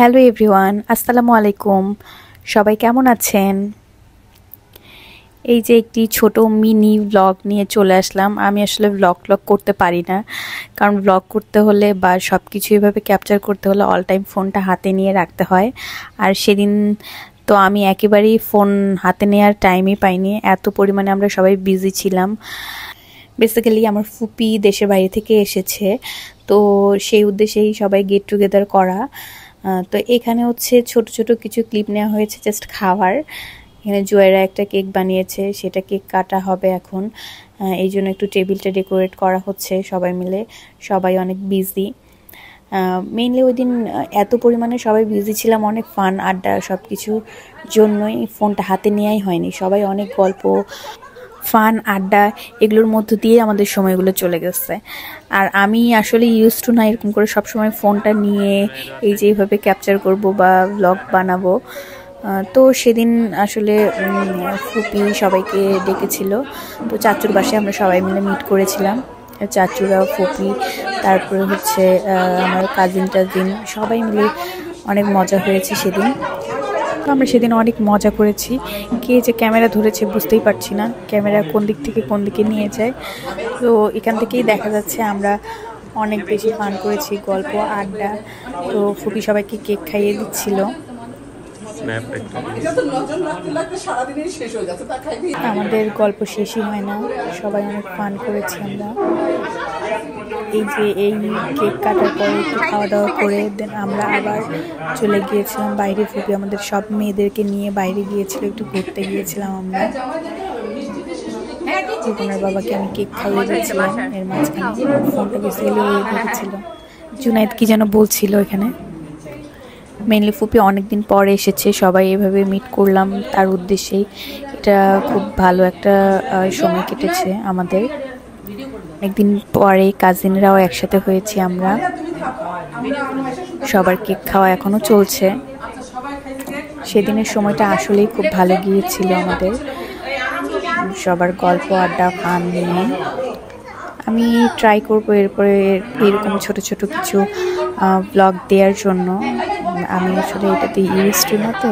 Hello everyone, আসসালামু আলাইকুম। সবাই কেমন আছেন? এই যে একটি ছোট মিনি ব্লগ নিয়ে চলে আসলাম। আমি আসলে ব্লগ করতে পারি না, কারণ ব্লগ করতে হলে বা সব কিছু এভাবে ক্যাপচার করতে হলে অল টাইম ফোনটা হাতে নিয়ে রাখতে হয়। আর সেদিন তো আমি একেবারেই ফোন হাতে নেওয়ার টাইমই পাইনি, এত পরিমাণে আমরা সবাই বিজি ছিলাম। বেসিক্যালি আমার ফুপি দেশের বাইরে থেকে এসেছে, তো সেই উদ্দেশ্যেই সবাই গেট টুগেদার করা। তো এখানে হচ্ছে ছোট ছোট কিছু ক্লিপ নেওয়া হয়েছে জাস্ট খাওয়ার। এখানে জুয়েরা একটা কেক বানিয়েছে, সেটা কেক কাটা হবে এখন। এই জন্য একটু টেবিলটা ডেকোরেট করা হচ্ছে সবাই মিলে। সবাই অনেক বিজি। মেইনলি ওই দিন এত পরিমাণে সবাই বিজি ছিলাম, অনেক ফান আড্ডা সব কিছুর জন্যই ফোনটা হাতে নেওয়াই হয়নি। সবাই অনেক গল্প, ফান আড্ডা এগুলোর মধ্য দিয়ে আমাদের সময়গুলো চলে গেছে। আর আমি আসলে ইউজ টু না এরকম করে সবসময় ফোনটা নিয়ে এই যে এইভাবে ক্যাপচার করব বা ব্লগ বানাবো। তো সেদিন আসলে ফুপি সবাইকে ডেকেছিল, তো চাচুর বাসায় আমরা সবাই মিলে মিট করেছিলাম। চাচুরা, ফুপি, তারপরে হচ্ছে আমার কাজিন সবাই মিলে অনেক মজা হয়েছে সেদিন। তো আমরা সেদিন অনেক মজা করেছি। কে যে ক্যামেরা ধরেছে বুঝতেই পারছি না, ক্যামেরা কোন দিক থেকে কোন দিকে নিয়ে যায়। তো এখান থেকেই দেখা যাচ্ছে আমরা অনেক বেশি ফান করেছি, গল্প আড্ডা। তো ফুপি সবাইকে কেক খাইয়ে দিচ্ছিল। আমাদের গল্প শেষই হয় না, সবাই অনেক ফান করেছি আমরা। এই যে এই কেক কাটার পরে একটু খাওয়া দাওয়া করে দেন আমরা আবার চলে গিয়েছিলাম বাইরে। ফুপি আমাদের সব মেয়েদেরকে নিয়ে বাইরে গিয়েছিল, একটু ঘুরতে গিয়েছিলাম আমরা। ওনার বাবাকে আমি কেক খাইয়ে দিয়েছিলাম, এর মাঝখানে ফোনটা বেসিক্যালি ওই রেখেছিল। জুনাইদ কি যেন বলছিল এখানে। মেনলি ফুপি অনেকদিন পরে এসেছে, সবাই এভাবে মিট করলাম তার উদ্দেশ্যেই। এটা খুব ভালো একটা সময় কেটেছে আমাদের। অনেকদিন পরে কাজিনরাও একসাথে হয়েছি আমরা। সবার কেক খাওয়া এখনো চলছে। সেদিনের সময়টা আসলেই খুব ভালো গিয়েছিল আমাদের, সবার গল্প আড্ডা ফান নিয়ে। আমি ট্রাই করবো এরপরে এরকম ছোট ছোট কিছু ব্লগ দেওয়ার জন্য। আমি আসলে এটাতে ইউজ টু না, তো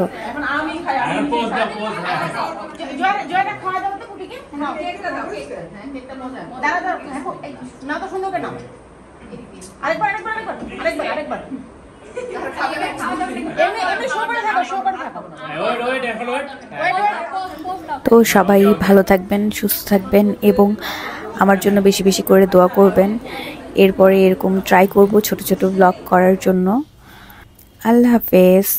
তো সবাই ভালো থাকবেন, সুস্থ থাকবেন এবং আমার জন্য বেশি বেশি করে দোয়া করবেন। এরপরে এরকম ট্রাই করব ছোট ছোট ব্লগ করার জন্য। আল্লাহ হাফেজ।